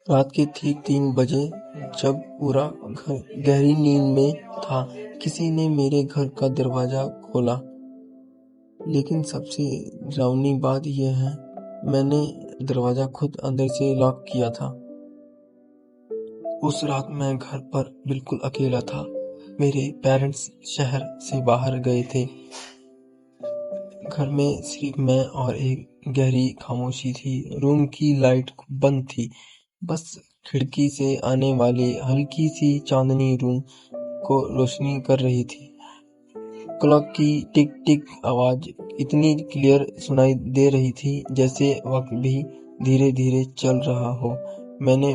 रात के ठीक 3 बजे जब पूरा घर गहरी नींद में था, किसी ने मेरे घर का दरवाजा खोला। लेकिन सबसे डरावनी बात यह है, मैंने दरवाजा खुद अंदर से लॉक किया था। उस रात मैं घर पर बिल्कुल अकेला था। मेरे पेरेंट्स शहर से बाहर गए थे। घर में सिर्फ मैं और एक गहरी खामोशी थी। रूम की लाइट बंद थी। बस खिड़की से आने वाली हल्की सी चांदनी रूम को रोशनी कर रही थी। क्लॉक की टिक टिक आवाज इतनी क्लियर सुनाई दे रही थी जैसे वक्त भी धीरे धीरे चल रहा हो। मैंने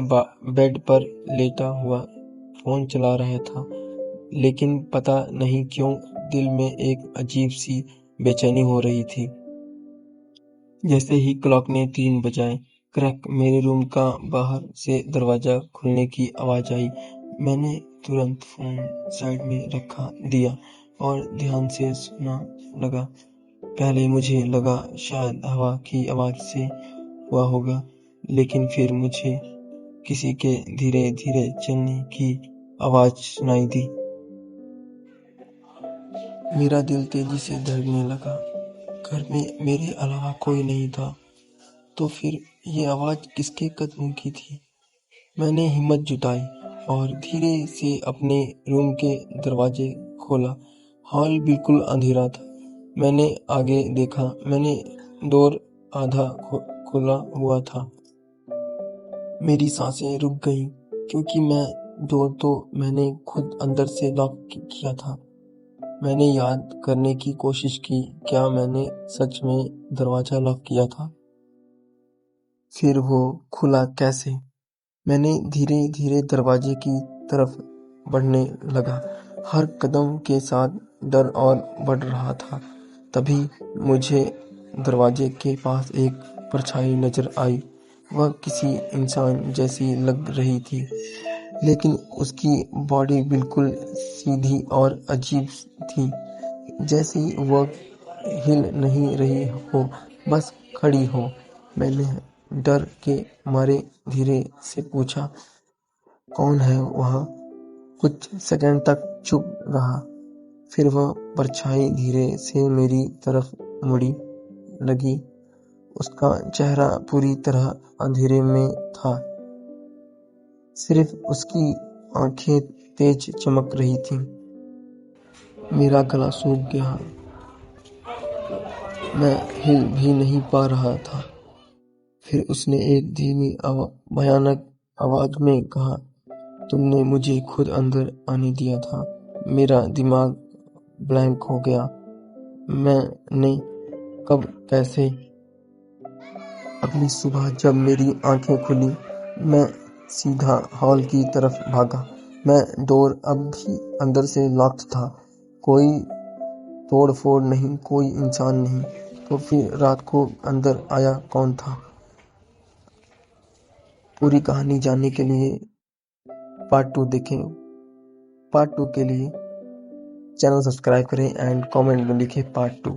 बेड पर लेटा हुआ फोन चला रहा था, लेकिन पता नहीं क्यों दिल में एक अजीब सी बेचैनी हो रही थी। जैसे ही क्लॉक ने 3 बजाए, क्रैक मेरे रूम का बाहर से दरवाजा खुलने की आवाज आई। मैंने तुरंत फोन साइड में रखा दिया और ध्यान से सुनना लगा। पहले मुझे लगा शायद हवा की आवाज से हुआ होगा, लेकिन फिर मुझे किसी के धीरे धीरे चलने की आवाज सुनाई दी। मेरा दिल तेजी से धड़कने लगा। घर में मेरे अलावा कोई नहीं था, तो फिर ये आवाज किसके कदमों की थी? मैंने हिम्मत जुटाई और धीरे से अपने रूम के दरवाजे खोला। हॉल बिल्कुल अंधेरा था। मैंने आगे देखा। मैंने डोर आधा खुला हुआ था। मेरी सांसें रुक गईं, क्योंकि डोर तो मैंने खुद अंदर से लॉक किया था। मैंने याद करने की कोशिश की, क्या मैंने सच में दरवाजा लॉक किया था? फिर वो खुला कैसे? मैंने धीरे धीरे दरवाजे की तरफ बढ़ने लगा। हर कदम के साथ डर और बढ़ रहा था। तभी मुझे दरवाजे के पास एक परछाई नजर आई। वह किसी इंसान जैसी लग रही थी, लेकिन उसकी बॉडी बिल्कुल सीधी और अजीब थी, जैसे वह हिल नहीं रही हो, बस खड़ी हो। मैंने डर के मारे धीरे से पूछा, कौन है वहाँ? कुछ सेकंड तक चुप रहा। फिर वह परछाई धीरे से मेरी तरफ मुड़ी लगी। उसका चेहरा पूरी तरह अंधेरे में था। सिर्फ उसकी आंखें तेज चमक रही थीं। मेरा गला सूख गया। मैं हिल भी नहीं पा रहा था। फिर उसने एक धीमी भयानक आवाज में कहा, तुमने मुझे खुद अंदर आने दिया था। मेरा दिमाग ब्लैंक हो गया। मैंने कब, कैसे? अगली सुबह जब मेरी आंखें खुली, मैं सीधा हॉल की तरफ भागा। मैं डोर अब भी अंदर से लॉक्ड था। कोई तोड़ फोड़ नहीं, कोई इंसान नहीं। तो फिर रात को अंदर आया कौन था? पूरी कहानी जानने के लिए पार्ट 2 देखें। पार्ट 2 के लिए चैनल सब्सक्राइब करें एंड कमेंट में लिखें पार्ट 2।